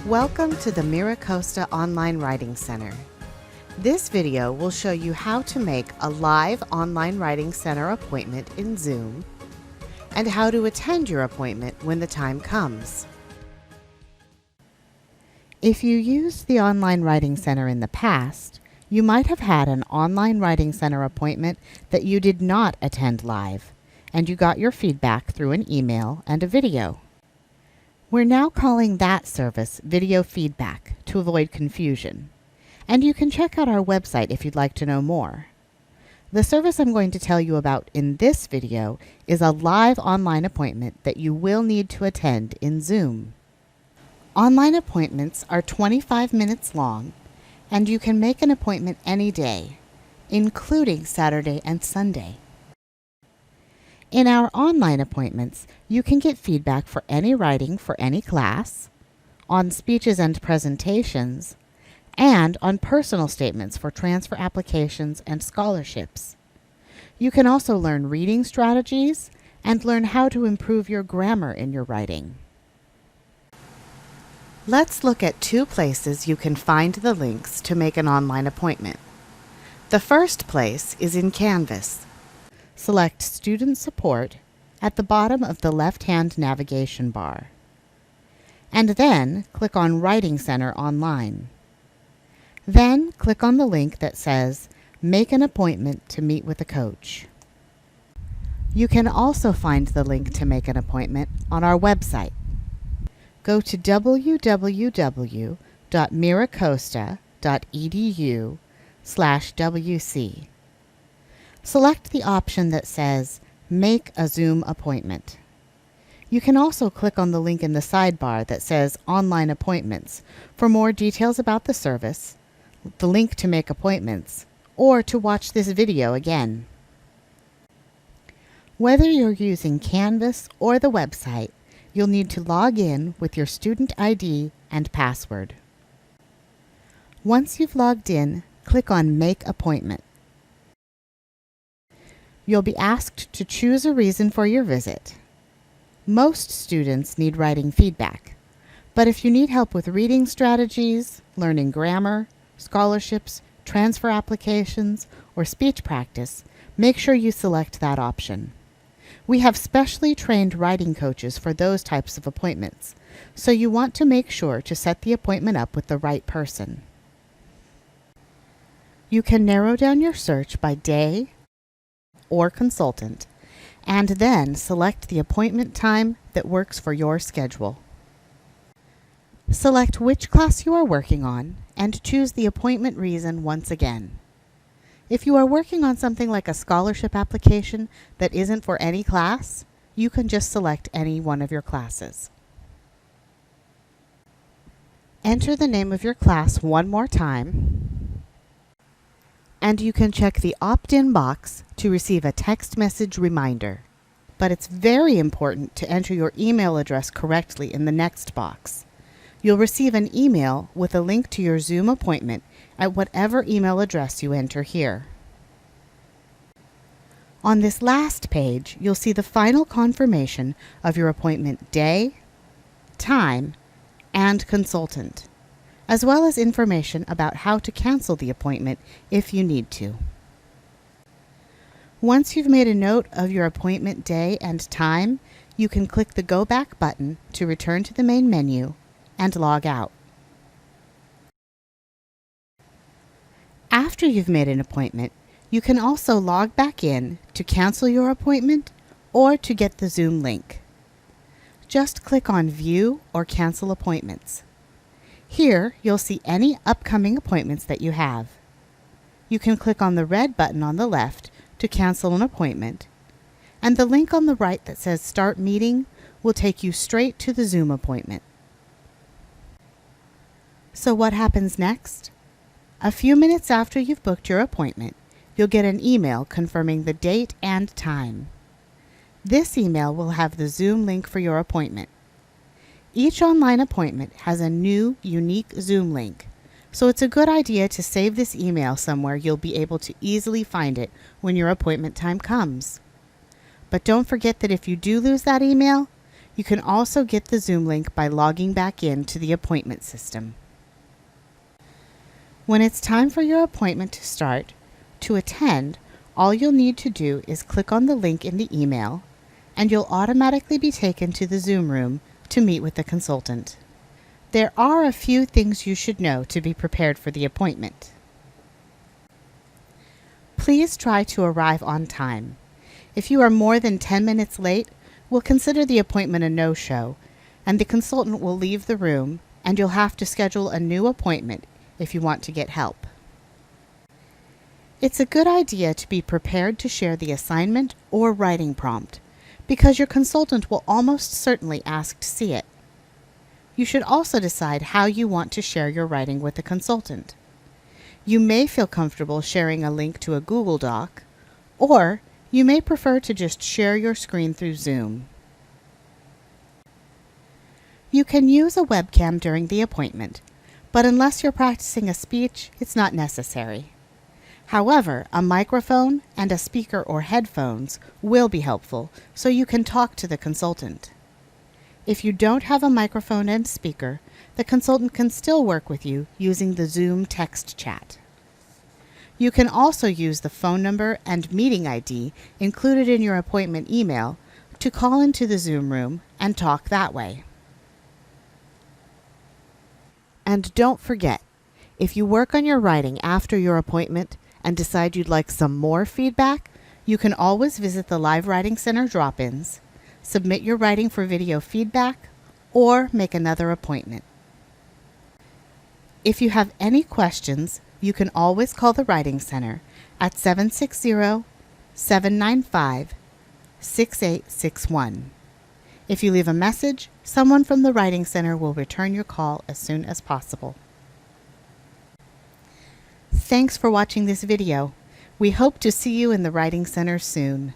Welcome to the MiraCosta Online Writing Center. This video will show you how to make a live online writing center appointment in Zoom and how to attend your appointment when the time comes. If you used the Online Writing Center in the past, you might have had an Online Writing Center appointment that you did not attend live, and you got your feedback through an email and a video. We're now calling that service Video Feedback to avoid confusion, and you can check out our website if you'd like to know more. The service I'm going to tell you about in this video is a live online appointment that you will need to attend in Zoom. Online appointments are 25 minutes long, and you can make an appointment any day, including Saturday and Sunday. In our online appointments, you can get feedback for any writing for any class, on speeches and presentations, and on personal statements for transfer applications and scholarships. You can also learn reading strategies and learn how to improve your grammar in your writing. Let's look at two places you can find the links to make an online appointment. The first place is in Canvas. Select Student Support at the bottom of the left-hand navigation bar, and then click on Writing Center Online. Then click on the link that says Make an Appointment to Meet with a Coach. You can also find the link to make an appointment on our website. Go to www.miracosta.edu/WC. Select the option that says Make a Zoom Appointment. You can also click on the link in the sidebar that says Online Appointments for more details about the service, the link to make appointments, or to watch this video again. Whether you're using Canvas or the website, you'll need to log in with your student ID and password. Once you've logged in, click on Make Appointment. You'll be asked to choose a reason for your visit. Most students need writing feedback, but if you need help with reading strategies, learning grammar, scholarships, transfer applications, or speech practice, make sure you select that option. We have specially trained writing coaches for those types of appointments, so you want to make sure to set the appointment up with the right person. You can narrow down your search by day or consultant, and then select the appointment time that works for your schedule. Select which class you are working on and choose the appointment reason once again. If you are working on something like a scholarship application that isn't for any class, you can just select any one of your classes. Enter the name of your class one more time, and you can check the opt-in box to receive a text message reminder. But it's very important to enter your email address correctly in the next box. You'll receive an email with a link to your Zoom appointment at whatever email address you enter here. On this last page, you'll see the final confirmation of your appointment day, time, and consultant, as well as information about how to cancel the appointment if you need to. Once you've made a note of your appointment day and time, you can click the Go Back button to return to the main menu and log out. After you've made an appointment, you can also log back in to cancel your appointment or to get the Zoom link. Just click on View or Cancel Appointments. Here, you'll see any upcoming appointments that you have. You can click on the red button on the left to cancel an appointment, and the link on the right that says Start Meeting will take you straight to the Zoom appointment. So what happens next? A few minutes after you've booked your appointment, you'll get an email confirming the date and time. This email will have the Zoom link for your appointment. Each online appointment has a new, unique Zoom link, so it's a good idea to save this email somewhere you'll be able to easily find it when your appointment time comes. But don't forget that if you do lose that email, You can also get the Zoom link by logging back in to the appointment system. When it's time for your appointment to start, to attend, all you'll need to do is click on the link in the email, and you'll automatically be taken to the Zoom room to meet with the consultant. There are a few things you should know to be prepared for the appointment. Please try to arrive on time. If you are more than 10 minutes late, we'll consider the appointment a no-show, and the consultant will leave the room, and you'll have to schedule a new appointment if you want to get help. It's a good idea to be prepared to share the assignment or writing prompt, because your consultant will almost certainly ask to see it. You should also decide how you want to share your writing with the consultant. You may feel comfortable sharing a link to a Google Doc, or you may prefer to just share your screen through Zoom. You can use a webcam during the appointment, but unless you're practicing a speech, it's not necessary. However, a microphone and a speaker or headphones will be helpful so you can talk to the consultant. If you don't have a microphone and speaker, the consultant can still work with you using the Zoom text chat. You can also use the phone number and meeting ID included in your appointment email to call into the Zoom room and talk that way. And don't forget, if you work on your writing after your appointment and decide you'd like some more feedback, you can always visit the Live Writing Center drop-ins, submit your writing for video feedback, or make another appointment. If you have any questions, you can always call the Writing Center at 760-795-6861. If you leave a message, someone from the Writing Center will return your call as soon as possible. Thanks for watching this video. We hope to see you in the Writing Center soon.